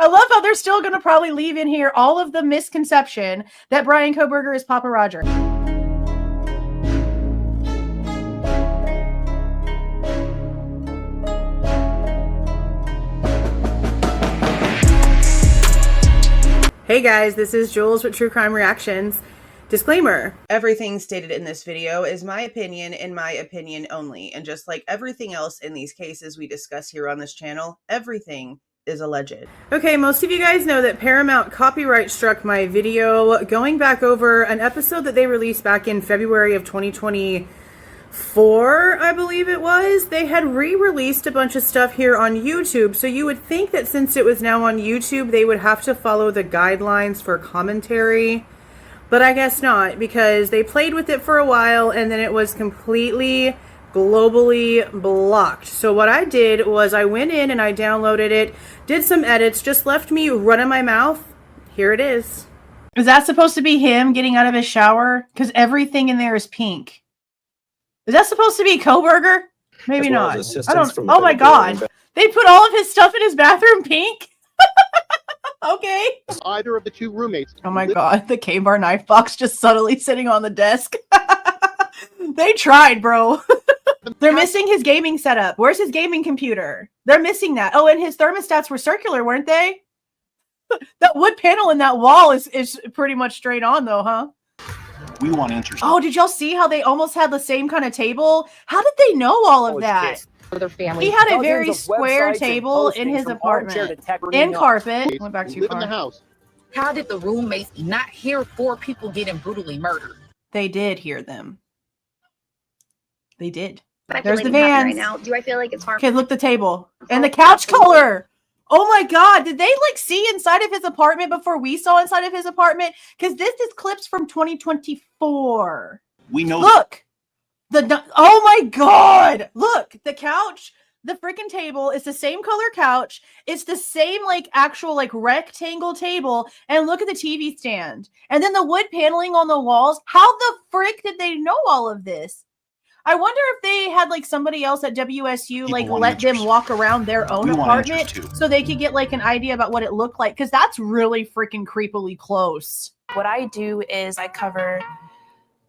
I love how they're still going to probably leave in here all of the misconception that Bryan Kohberger is Papa Roger. Hey guys, this is Jules with True Crime Reactions. Disclaimer, everything stated in this video is my opinion and my opinion only. And just like everything else in these cases we discuss here on this channel, everything is alleged. Okay, most of you guys know that Paramount copyright struck my video going back over an episode that they released back in February of 2024, I believe it was. They had re-released a bunch of stuff here on YouTube, so you would think that since it was now on YouTube, they would have to follow the guidelines for commentary. But I guess not, because they played with it for a while and then it was completely globally blocked. So what I did was I went in and I downloaded it, did some edits, just left me running my mouth. Here it is. Is that supposed to be him getting out of his shower? Because everything in there is pink. Is that supposed to be Kohberger? Maybe not. I don't. Oh my God. They put all of his stuff in his bathroom pink? Okay. Either of the two roommates. Oh my God, the K-Bar knife box just subtly sitting on the desk. They tried, bro. They're missing his gaming setup. Where's his gaming computer? They're missing that. Oh, and his thermostats were circular, weren't they? That wood panel in that wall is pretty much straight on though, huh? We want answers. Oh, did y'all see how they almost had the same kind of table? How did they know all of that? He had a very square table in his apartment, in carpet. Went back too far. In the house. How did the roommates not hear 4 people getting brutally murdered? They did hear them. They did. There's the vans. Right now. Do I feel like it's harmful? Okay, look the table and the couch color. Oh my God, did they like see inside of his apartment before we saw inside of his apartment? Because this is clips from 2024. We know. Look. Oh my God, look, the couch, the freaking table is the same color couch. It's the same like actual like rectangle table. And look at the TV stand. And then the wood paneling on the walls. How the frick did they know all of this? I wonder if they had like somebody else at WSU like let them walk around their own apartment so they could get like an idea about what it looked like. Because that's really freaking creepily close. What I do is I cover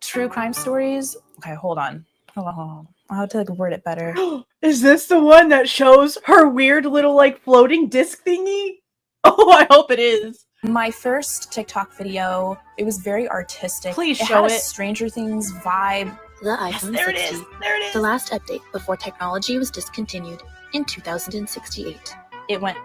true crime stories. Okay, hold on. I'll have to like word it better. Is this the one that shows her weird little like floating disc thingy? Oh, I hope it is. My first TikTok video, it was very artistic. Please show had it. a Stranger Things vibe. The iPhone 60. There it is. There it is. The last update before technology was discontinued in 2068. It went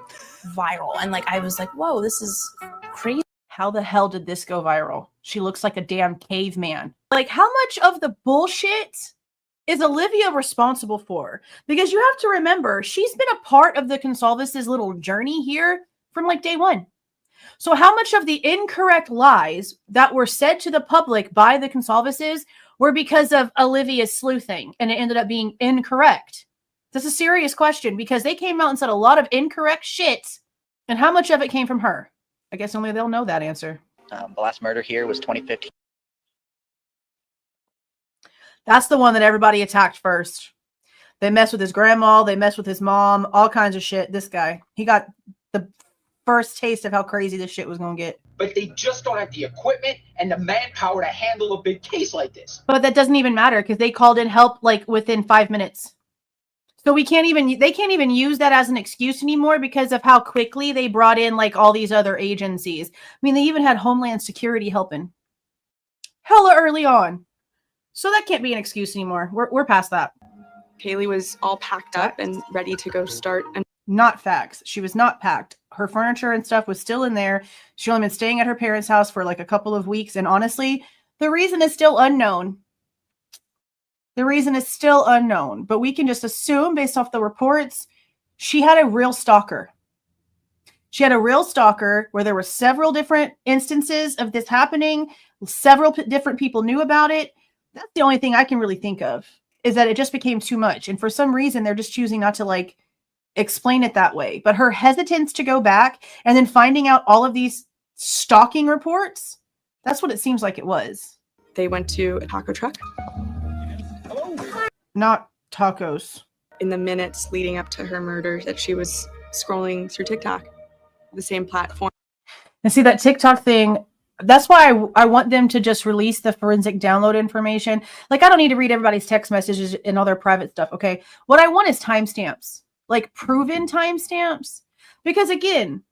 viral, and like I was like, "Whoa, this is crazy." How the hell did this go viral? She looks like a damn caveman. Like, how much of the bullshit is Olivia responsible for? Because you have to remember, she's been a part of the Goncalves' little journey here from like day one. So how much of the incorrect lies that were said to the public by the Goncalves were because of Olivia's sleuthing and it ended up being incorrect? That's a serious question because they came out and said a lot of incorrect shit. And how much of it came from her? I guess only they'll know that answer. The last murder here was 2015. That's the one that everybody attacked first. They messed with his grandma. They messed with his mom. All kinds of shit. This guy, he got the first taste of how crazy this shit was going to get. But they just don't have the equipment and the manpower to handle a big case like this. But that doesn't even matter because they called in help like within 5 minutes. So they can't even use that as an excuse anymore because of how quickly they brought in like all these other agencies. I mean, they even had Homeland Security helping hella early on. So that can't be an excuse anymore. We're past that. Kaylee was all packed up and ready to go start. Not facts. She was not packed. Her furniture and stuff was still in there. She only been staying at her parents' house for like a couple of weeks. And honestly, the reason is still unknown. The reason is still unknown, but we can just assume based off the reports, she had a real stalker. She had a real stalker where there were several different instances of this happening. Several different people knew about it. That's the only thing I can really think of is that it just became too much. And for some reason, they're just choosing not to like explain it that way. But her hesitance to go back and then finding out all of these stalking reports, that's what it seems like it was. They went to a taco truck. Not tacos. In the minutes leading up to her murder that she was scrolling through TikTok. the same platform. And see that TikTok thing, that's why I want them to just release the forensic download information. Like, I don't need to read everybody's text messages and all their private stuff, okay? What I want is timestamps, like proven timestamps. Because again,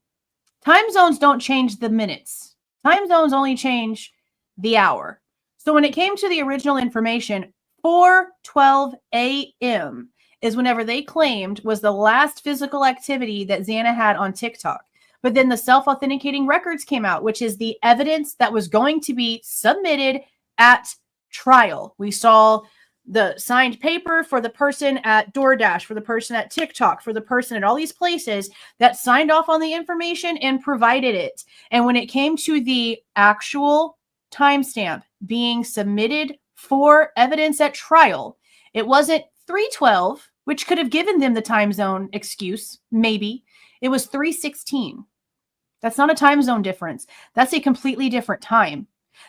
time zones don't change the minutes. Time zones only change the hour. So when it came to the original information, 4:12 a.m. is whenever they claimed was the last physical activity that Xana had on TikTok. But then the self-authenticating records came out, which is the evidence that was going to be submitted at trial. We saw the signed paper for the person at DoorDash, for the person at TikTok, for the person at all these places that signed off on the information and provided it. And when it came to the actual timestamp being submitted for evidence at trial, it wasn't 3:12, which could have given them the time zone excuse, maybe. It was 3:16. That's not a time zone difference. That's a completely different time.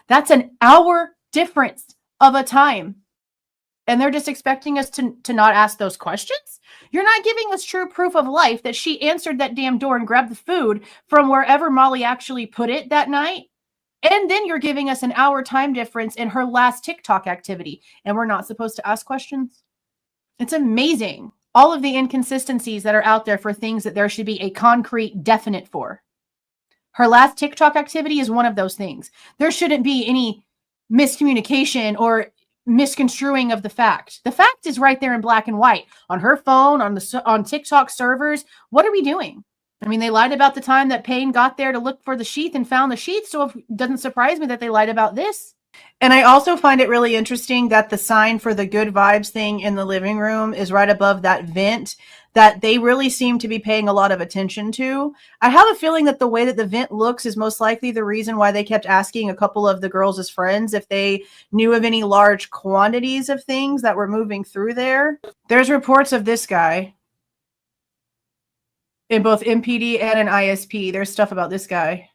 That's an hour difference of a time. And they're just expecting us to not ask those questions? You're not giving us true proof of life that she answered that damn door and grabbed the food from wherever Molly actually put it that night. And then you're giving us an hour time difference in her last TikTok activity. And we're not supposed to ask questions? It's amazing. All of the inconsistencies that are out there for things that there should be a concrete definite for. Her last TikTok activity is one of those things. There shouldn't be any miscommunication or misconstruing of the fact. The fact is right there in black and white on her phone, on TikTok servers. What are we doing? I mean, they lied about the time that Payne got there to look for the sheath and found the sheath. So it doesn't surprise me that they lied about this. And I also find it really interesting that the sign for the good vibes thing in the living room is right above that vent that they really seem to be paying a lot of attention to. I have a feeling that the way that the vent looks is most likely the reason why they kept asking a couple of the girls as friends if they knew of any large quantities of things that were moving through there. There's reports of this guy in both MPD and an ISP. There's stuff about this guy.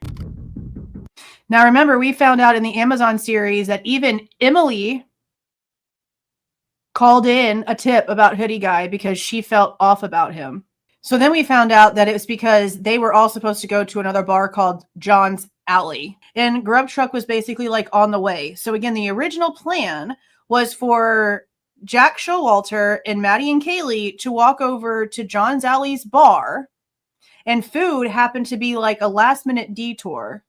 Now, remember, we found out in the Amazon series that even Emily called in a tip about Hoodie Guy because she felt off about him. So then we found out that it was because they were all supposed to go to another bar called John's Alley. And Grub Truck was basically like on the way. So again, the original plan was for Jack Showalter and Maddie and Kaylee to walk over to John's Alley's bar. And food happened to be like a last minute detour.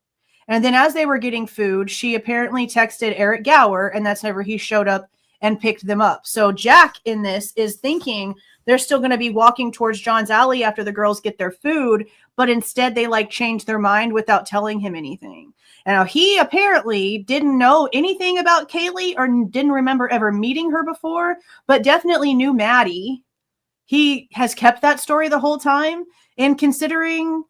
And then as they were getting food, she apparently texted Eric Gower, and that's whenever he showed up and picked them up. So Jack in this is thinking they're still going to be walking towards John's Alley after the girls get their food, but instead they like changed their mind without telling him anything. And now he apparently didn't know anything about Kaylee or didn't remember ever meeting her before, but definitely knew Maddie. He has kept that story the whole time. And considering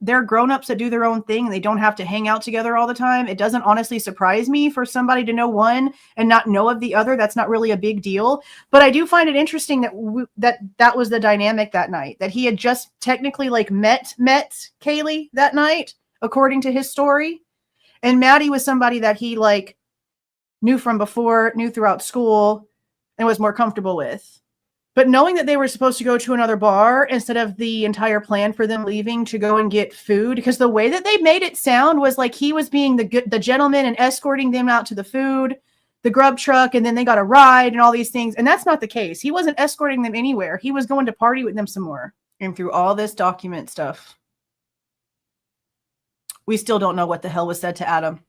they're grown-ups that do their own thing and they don't have to hang out together all the time, it doesn't honestly surprise me for somebody to know one and not know of the other. That's not really a big deal. But I do find it interesting that that was the dynamic that night, that he had just technically like met Kaylee that night, according to his story. And Maddie was somebody that he like knew from before, knew throughout school, and was more comfortable with. But knowing that they were supposed to go to another bar instead of the entire plan for them leaving to go and get food, because the way that they made it sound was like he was being the gentleman and escorting them out to the food, the grub truck, and then they got a ride and all these things. And that's not the case. He wasn't escorting them anywhere. He was going to party with them some more. And through all this document stuff, we still don't know what the hell was said to Adam.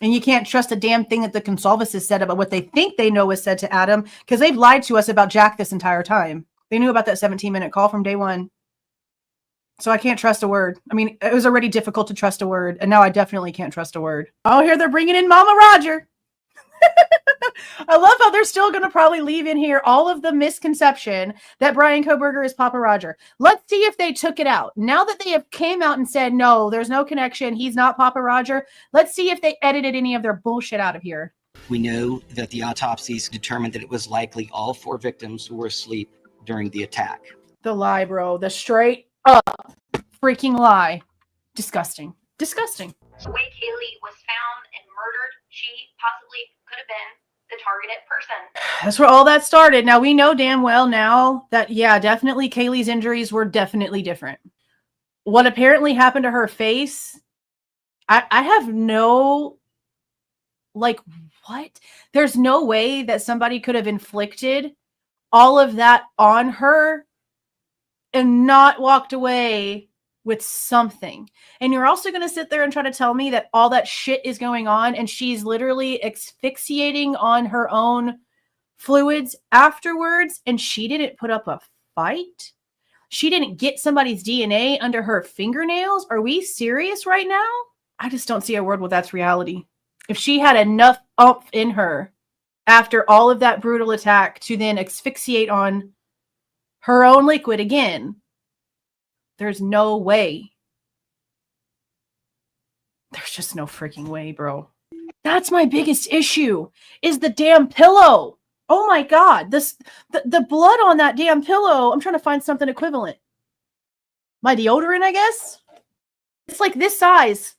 And you can't trust a damn thing that the Goncalves has said about what they think they know was said to Adam, because they've lied to us about Jack this entire time. They knew about that 17-minute call from day one. So I can't trust a word. I mean, it was already difficult to trust a word, and now I definitely can't trust a word. Oh, here they're bringing in Mama Roger. I love how they're still going to probably leave in here all of the misconception that Bryan Kohberger is Papa Roger. Let's see if they took it out. Now that they have came out and said, no, there's no connection, he's not Papa Roger, let's see if they edited any of their bullshit out of here. We know that the autopsies determined that it was likely all 4 victims who were asleep during the attack. The lie, bro. The straight up freaking lie. Disgusting. Disgusting. The way Kaylee was found and murdered, she possibly could have been the targeted person. That's where all that started. Now, we know damn well now that, yeah, definitely Kaylee's injuries were definitely different. what apparently happened to her face, I have no, like, what? There's no way that somebody could have inflicted all of that on her and not walked away with something. And you're also going to sit there and try to tell me that all that shit is going on and she's literally asphyxiating on her own fluids afterwards, and she didn't put up a fight? She didn't get somebody's DNA under her fingernails? Are we serious right now? I just don't see a world where that's reality. If she had enough oomph in her after all of that brutal attack to then asphyxiate on her own liquid again, there's no way. There's just no freaking way, bro. That's my biggest issue, is the damn pillow. Oh my God, the blood on that damn pillow. I'm trying to find something equivalent. My deodorant, I guess? It's like this size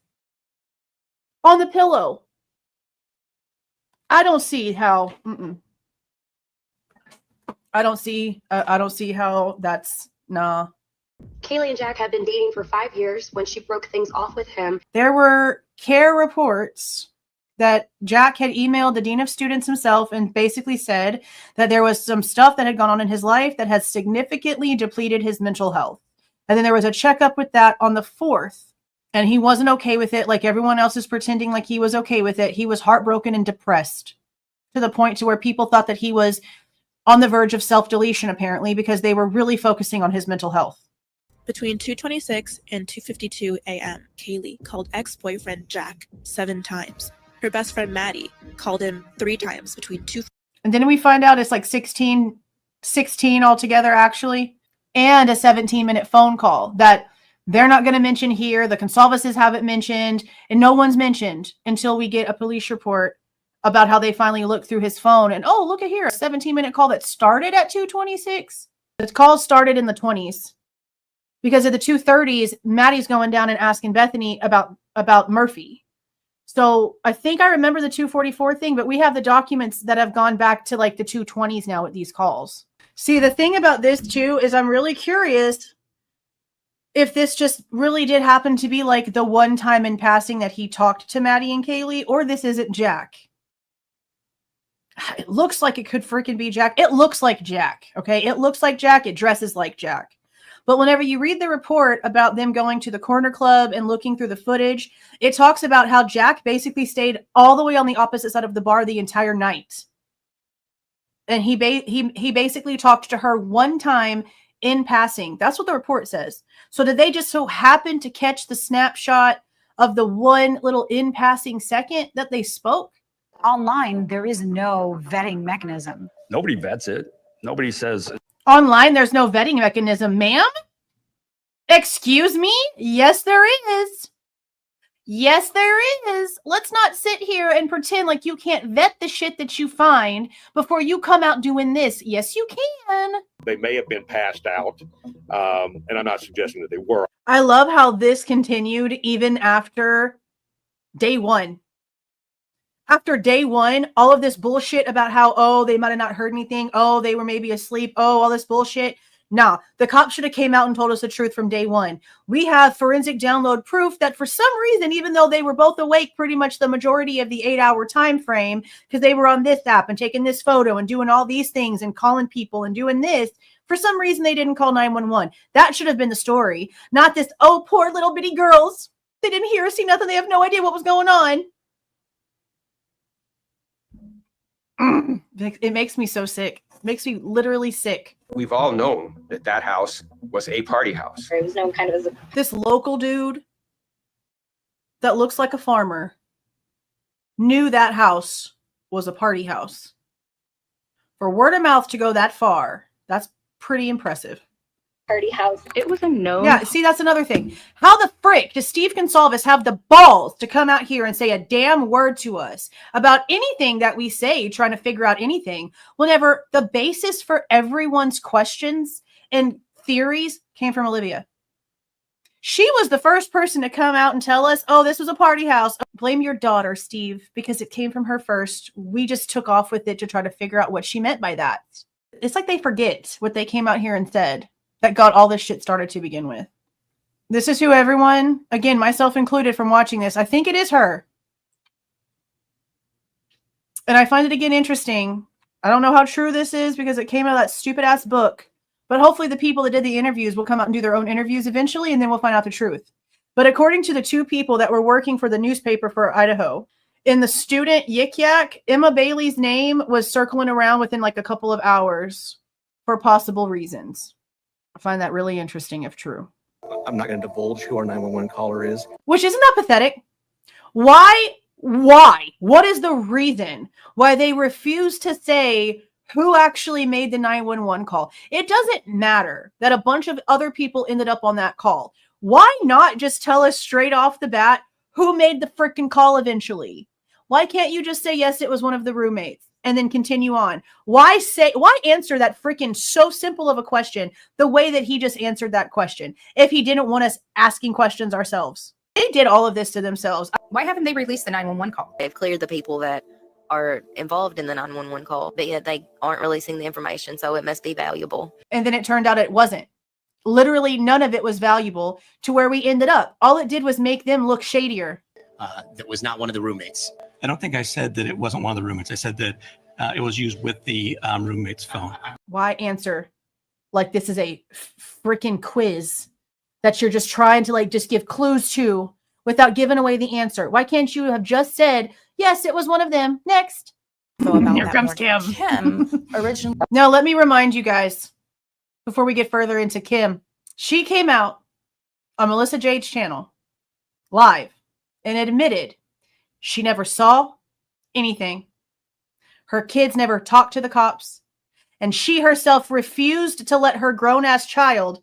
on the pillow. I don't see how. I don't see how that's, nah. Kaylee and Jack had been dating for 5 years when she broke things off with him. There were CARE reports that Jack had emailed the dean of students himself and basically said that there was some stuff that had gone on in his life that had significantly depleted his mental health. And then there was a checkup with that on the 4th, and he wasn't okay with it. Like everyone else is pretending like he was okay with it. He was heartbroken and depressed to the point to where people thought that he was on the verge of self-deletion, apparently, because they were really focusing on his mental health. Between 2:26 and 2:52 a.m., Kaylee called ex-boyfriend Jack 7 times. Her best friend Maddie called him 3 times between 2. And then we find out it's like 16 altogether, actually, and a 17-minute phone call that they're not going to mention here. The Goncalveses haven't mentioned, and no one's mentioned until we get a police report about how they finally looked through his phone. And, oh, look at here, a 17-minute call that started at 2:26. The call started in the 20s. Because at the 2:30s, Maddie's going down and asking Bethany about Murphy. So I think I remember the 2:44 thing, but we have the documents that have gone back to like the 2:20s now with these calls. See, the thing about this too is I'm really curious if this just really did happen to be like the one time in passing that he talked to Maddie and Kaylee, or this isn't Jack. It looks like it could freaking be Jack. It looks like Jack, okay? It looks like Jack. It dresses like Jack. But whenever you read the report about them going to the corner club and looking through the footage, it talks about how Jack basically stayed all the way on the opposite side of the bar the entire night. And he basically talked to her one time in passing. That's what the report says. So did they just so happen to catch the snapshot of the one little in passing second that they spoke? Online, there is no vetting mechanism. Nobody vets it. Nobody says... Online, there's no vetting mechanism, ma'am? Excuse me? Yes, there is. Yes, there is. Let's not sit here and pretend like you can't vet the shit that you find before you come out doing this. Yes, you can. They may have been passed out, and I'm not suggesting that they were. I love how this continued even after day one. After day one, all of this bullshit about how, oh, they might have not heard anything. Oh, they were maybe asleep. Oh, all this bullshit. Nah, the cops should have came out and told us the truth from day one. We have forensic download proof that for some reason, even though they were both awake pretty much the majority of the 8-hour time frame, because they were on this app and taking this photo and doing all these things and calling people and doing this, for some reason they didn't call 911. That should have been the story. Not this, oh, poor little bitty girls. They didn't hear or see nothing. They have no idea what was going on. It makes me so sick. It makes me literally sick. We've all known that that house was a party house. It was known kind of as this local dude that looks like a farmer knew that house was a party house. For word of mouth to go that far, that's pretty impressive. party house. It was a no. Yeah, see, that's another thing. How the frick does Steve Goncalves have the balls to come out here and say a damn word to us about anything that we say, trying to figure out anything, whenever the basis for everyone's questions and theories came from Olivia? She was the first person to come out and tell us, oh, this was a party house. Blame your daughter, Steve, because it came from her first. We just took off with it to try to figure out what she meant by that. It's like they forget what they came out here and said that got all this shit started to begin with. This is who everyone, again, myself included, from watching this, I think it is her. And I find it again interesting. I don't know how true this is because it came out of that stupid ass book. But hopefully the people that did the interviews will come out and do their own interviews eventually, and then we'll find out the truth. But according to the two people that were working for the newspaper for Idaho, in the student Yik Yak, Emma Bailey's name was circling around within like a couple of hours for possible reasons. I find that really interesting if true. I'm not going to divulge who our 911 caller is. Which isn't that pathetic? Why? What is the reason why they refuse to say who actually made the 911 call? It doesn't matter that a bunch of other people ended up on that call. Why not just tell us straight off the bat who made the freaking call eventually? Why can't you just say, yes, it was one of the roommates and then continue on? Why answer that freaking so simple of a question the way that he just answered that question if he didn't want us asking questions ourselves? They did all of this to themselves. Why haven't they released the 911 call? They've cleared the people that are involved in the 911 call, but yet they aren't releasing the information, so it must be valuable. And then it turned out it wasn't. Literally none of it was valuable to where we ended up. All it did was make them look shadier. That was not one of the roommates. I don't think I said that it wasn't one of the roommates. I said that it was used with the roommate's phone. Why answer like this is a freaking quiz that you're just trying to like just give clues to without giving away the answer? Why can't you have just said, yes, it was one of them. Next. Here comes Kim. Kim originally. Now, let me remind you guys, before we get further into Kim, she came out on Melissa Jade's channel live and admitted she never saw anything. Her kids never talked to the cops, and she herself refused to let her grown-ass child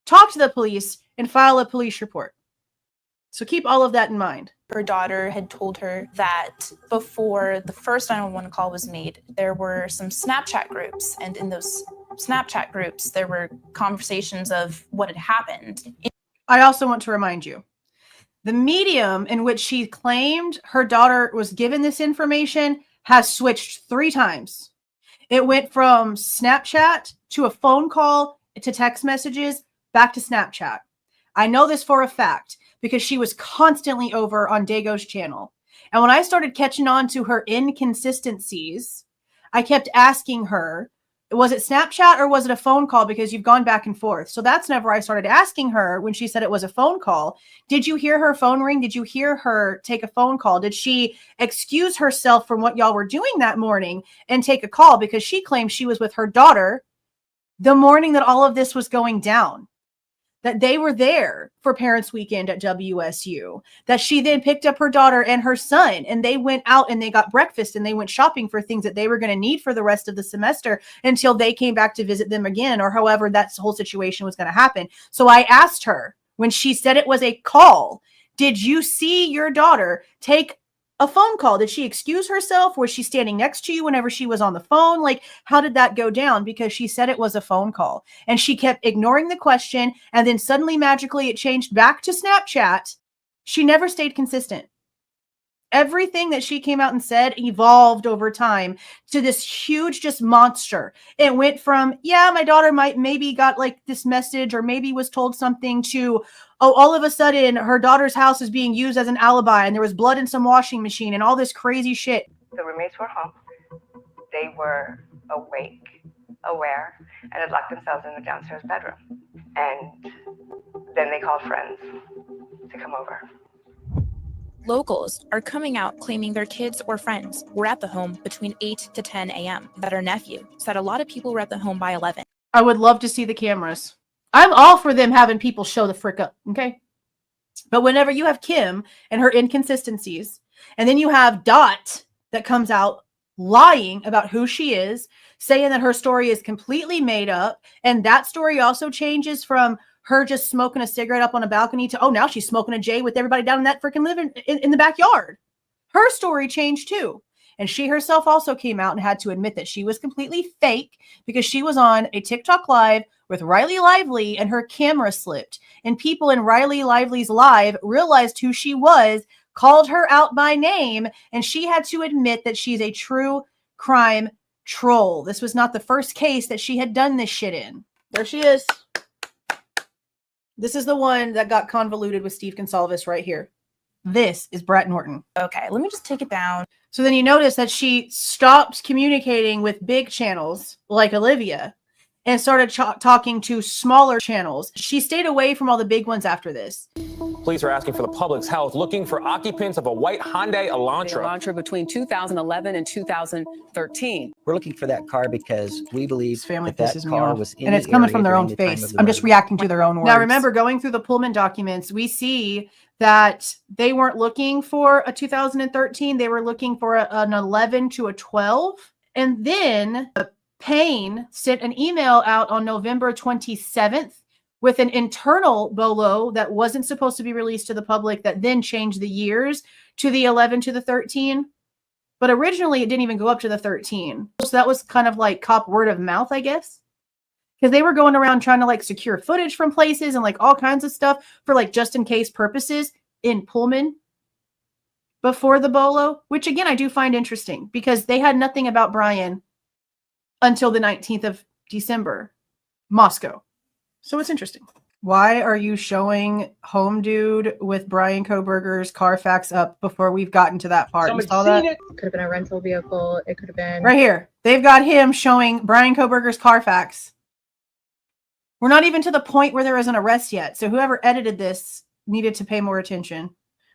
talk to the police and file a police report. So keep all of that in mind. Her daughter had told her that before the first 911 call was made, there were some Snapchat groups, and in those Snapchat groups, there were conversations of what had happened. I also want to remind you, the medium in which she claimed her daughter was given this information has switched 3 times. It went from Snapchat to a phone call to text messages back to Snapchat. I know this for a fact because she was constantly over on Dago's channel. And when I started catching on to her inconsistencies, I kept asking her, was it Snapchat or was it a phone call? Because you've gone back and forth. So that's whenever I started asking her when she said it was a phone call. Did you hear her phone ring? Did you hear her take a phone call? Did she excuse herself from what y'all were doing that morning and take a call? Because she claimed she was with her daughter the morning that all of this was going down. That they were there for Parents Weekend at WSU, that she then picked up her daughter and her son, and they went out and they got breakfast and they went shopping for things that they were going to need for the rest of the semester until they came back to visit them again, or however that whole situation was going to happen. So I asked her, when she said it was a call, did you see your daughter take a phone call? Did she excuse herself? Was she standing next to you whenever she was on the phone? Like, how did that go down? Because she said it was a phone call and she kept ignoring the question. And then suddenly, magically, it changed back to Snapchat. She never stayed consistent. Everything that she came out and said evolved over time to this huge just monster. It went from, yeah, my daughter maybe got like this message or maybe was told something to, oh, all of a sudden her daughter's house is being used as an alibi and there was blood in some washing machine and all this crazy shit. The roommates were home. They were awake, aware, and had locked themselves in the downstairs bedroom. And then they called friends to come over. Locals are coming out claiming their kids or friends were at the home between 8 to 10 a.m. That her nephew said a lot of people were at the home by 11. I would love to see the cameras. I'm all for them having people show the frick up, okay? But whenever you have Kim and her inconsistencies, and then you have Dot that comes out lying about who she is, saying that her story is completely made up, and that story also changes from her just smoking a cigarette up on a balcony to, oh, now she's smoking a J with everybody down in that freaking living in the backyard. Her story changed too. And she herself also came out and had to admit that she was completely fake because she was on a TikTok live with Riley Lively and her camera slipped. And people in Riley Lively's live realized who she was, called her out by name, and she had to admit that she's a true crime troll. This was not the first case that she had done this shit in. There she is. This is the one that got convoluted with Steve Goncalves right here. This is Brett Norton. Okay, let me just take it down. So then you notice that she stopped communicating with big channels like Olivia and started talking to smaller channels. She stayed away from all the big ones after this. Police are asking for the public's help, looking for occupants of a white Hyundai Elantra. Elantra between 2011 and 2013. We're looking for that car because we believe family that pisses me car off. was in And it's the coming area from their own during the time face. of the I'm just murder. reacting to their own words. Now remember, going through the Pullman documents, we see that they weren't looking for a 2013. They were looking for an 11 to a 12. And then Payne sent an email out on November 27th with an internal BOLO that wasn't supposed to be released to the public that then changed the years to the 11 to the 13. But originally it didn't even go up to the 13. So that was kind of like cop word of mouth, I guess. Because they were going around trying to like secure footage from places and like all kinds of stuff for like just in case purposes in Pullman before the BOLO, which again, I do find interesting because they had nothing about Bryan until the 19th of December, Moscow. So it's interesting. Why are you showing Home Dude with Bryan Kohberger's Carfax up before we've gotten to that part? You saw that? It could have been a rental vehicle. It could have been right here. They've got him showing Bryan Kohberger's Carfax. We're not even to the point where there is an arrest yet. So whoever edited this needed to pay more attention.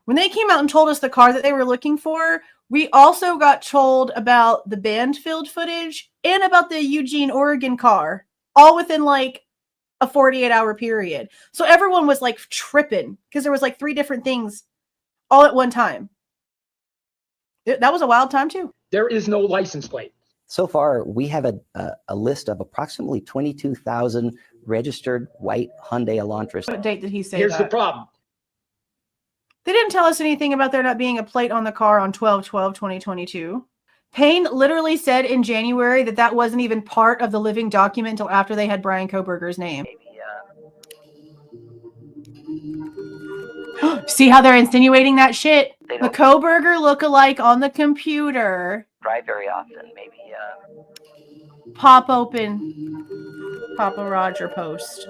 When they came out and told us the car that they were looking for, we also got told about the Banfield footage and about the Eugene, Oregon car, all within like a 48-hour period. So everyone was like tripping because there was like 3 different things all at one time. That was a wild time too. There is no license plate. So far, we have a list of approximately 22,000 registered white Hyundai Elantras. What date did he say Here's that? the problem. They didn't tell us anything about there not being a plate on the car on 12/12/2022. Payne literally said in January that that wasn't even part of the living document until after they had Bryan Kohberger's name. See how they're insinuating that shit? The Kohberger lookalike on the computer. Drive very often, maybe. Pop open. Papa Roger post.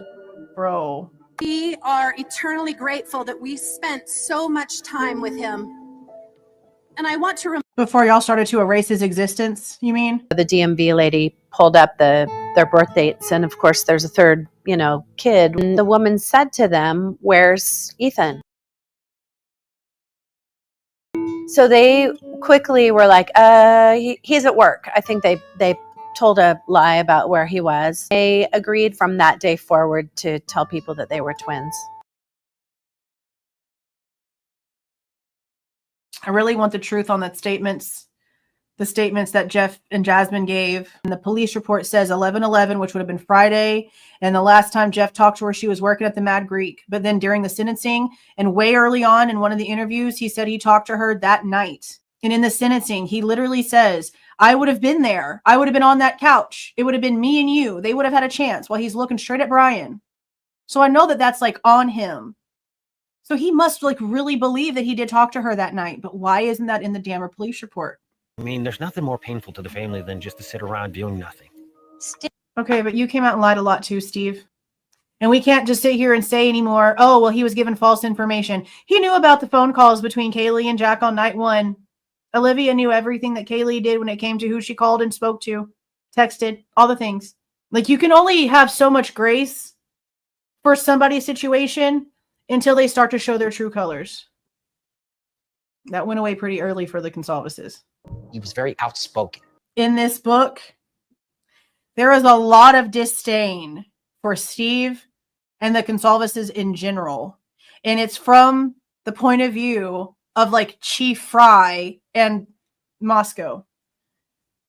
Bro. We are eternally grateful that we spent so much time with him. And I want to Before y'all started to erase his existence, you mean? The DMV lady pulled up their birth dates, and of course there's a third, kid. And the woman said to them, "Where's Ethan?" So they quickly were like, he's at work. I think they told a lie about where he was. They agreed from that day forward to tell people that they were twins. I really want the truth on the statements that Jeff and Jasmine gave. And the police report says 11/11, which would have been Friday. And the last time Jeff talked to her, she was working at the Mad Greek. But then during the sentencing and way early on in one of the interviews, he said he talked to her that night. And in the sentencing, he literally says, I would have been there. I would have been on that couch. It would have been me and you. They would have had a chance while he's looking straight at Bryan. So I know that that's like on him. So he must like really believe that he did talk to her that night. But why isn't that in the damn police report? I mean, there's nothing more painful to the family than just to sit around doing nothing. Okay, but you came out and lied a lot too, Steve. And we can't just sit here and say anymore, oh, well, he was given false information. He knew about the phone calls between Kaylee and Jack on night 1. Olivia knew everything that Kaylee did when it came to who she called and spoke to, texted, all the things. Like, you can only have so much grace for somebody's situation until they start to show their true colors. That went away pretty early for the Goncalveses. He was very outspoken. In this book, there is a lot of disdain for Steve and the Goncalveses in general. And it's from the point of view of like Chief Fry and Moscow.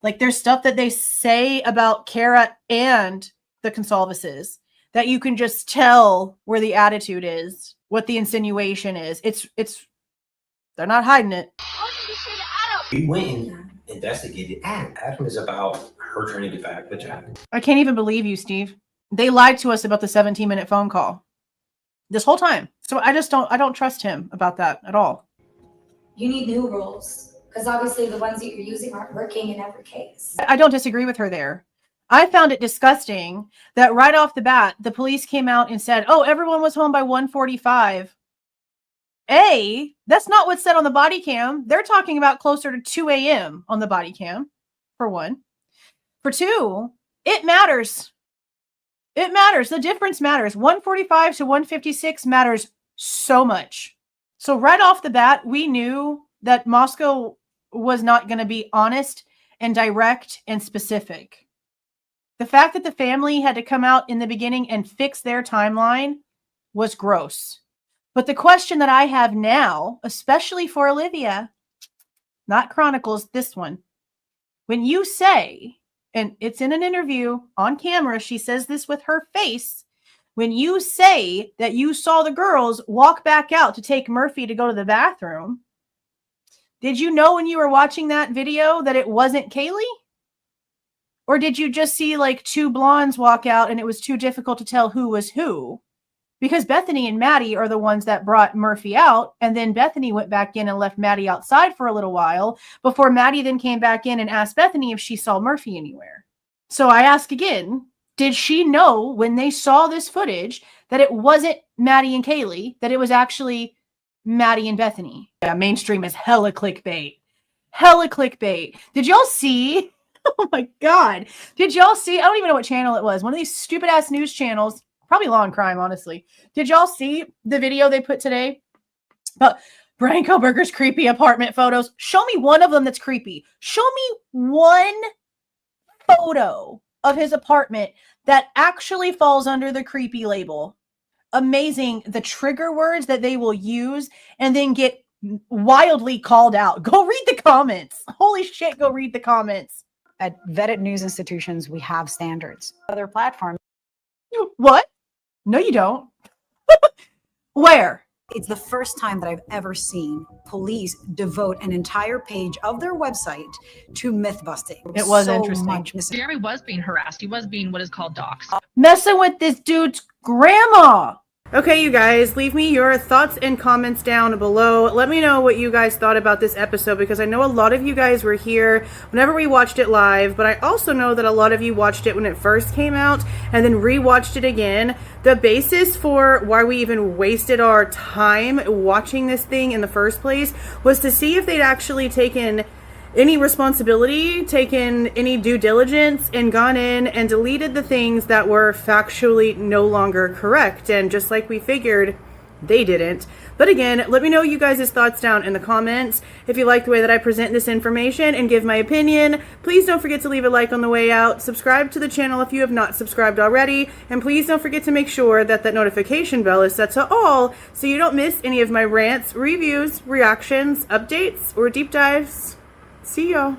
Like, there's stuff that they say about Kara and the Goncalveses that you can just tell where the attitude is, what the insinuation is. It's they're not hiding it. We went and investigated Adam. Adam is about her trying to get back with Jack. I can't even believe you, Steve. They lied to us about the 17-minute phone call this whole time. So I don't trust him about that at all. You need new rules because obviously the ones that you're using aren't working in every case. I don't disagree with her there. I found it disgusting that right off the bat, the police came out and said, oh, everyone was home by 1:45. A, that's not what's said on the body cam. They're talking about closer to 2 a.m. on the body cam, for one. For two, it matters. It matters. The difference matters. 1:45 to 1:56 matters so much. So right off the bat, we knew that Moscow was not going to be honest and direct and specific. The fact that the family had to come out in the beginning and fix their timeline was gross. But the question that I have now, especially for Olivia, not Chronicles, this one, when you say, and it's in an interview on camera, she says this with her face, when you say that you saw the girls walk back out to take Murphy to go to the bathroom, did you know when you were watching that video that it wasn't Kaylee? Or did you just see like two blondes walk out and it was too difficult to tell who was who? Because Bethany and Maddie are the ones that brought Murphy out. And then Bethany went back in and left Maddie outside for a little while before Maddie then came back in and asked Bethany if she saw Murphy anywhere. So I ask again, did she know when they saw this footage that it wasn't Maddie and Kaylee, that it was actually Maddie and Bethany? Yeah, mainstream is hella clickbait. Hella clickbait. Did y'all see? Oh my God. Did y'all see? I don't even know what channel it was. One of these stupid ass news channels. Probably Law and Crime, honestly. Did y'all see the video they put today about Bryan Kohberger's creepy apartment photos? Show me one of them that's creepy. Show me one photo of his apartment that actually falls under the creepy label. Amazing the trigger words that they will use and then get wildly called out. Go read the comments. Holy shit, go read the comments. At vetted news institutions, we have standards. Other platforms. What? No, you don't. Where? It's the first time that I've ever seen police devote an entire page of their website to myth busting. It was interesting. Jeremy was being harassed. He was being what is called doxxed. Messing with this dude's grandma. Okay, you guys, leave me your thoughts and comments down below. Let me know what you guys thought about this episode, because I know a lot of you guys were here whenever we watched it live, but I also know that a lot of you watched it when it first came out and then rewatched it again. The basis for why we even wasted our time watching this thing in the first place was to see if they'd actually taken any responsibility, taken any due diligence, and gone in and deleted the things that were factually no longer correct. And just like we figured, they didn't. But again, let me know you guys' thoughts down in the comments. If you like the way that I present this information and give my opinion, please don't forget to leave a like on the way out. Subscribe to the channel if you have not subscribed already. And please don't forget to make sure that that notification bell is set to all so you don't miss any of my rants, reviews, reactions, updates, or deep dives. See y'all.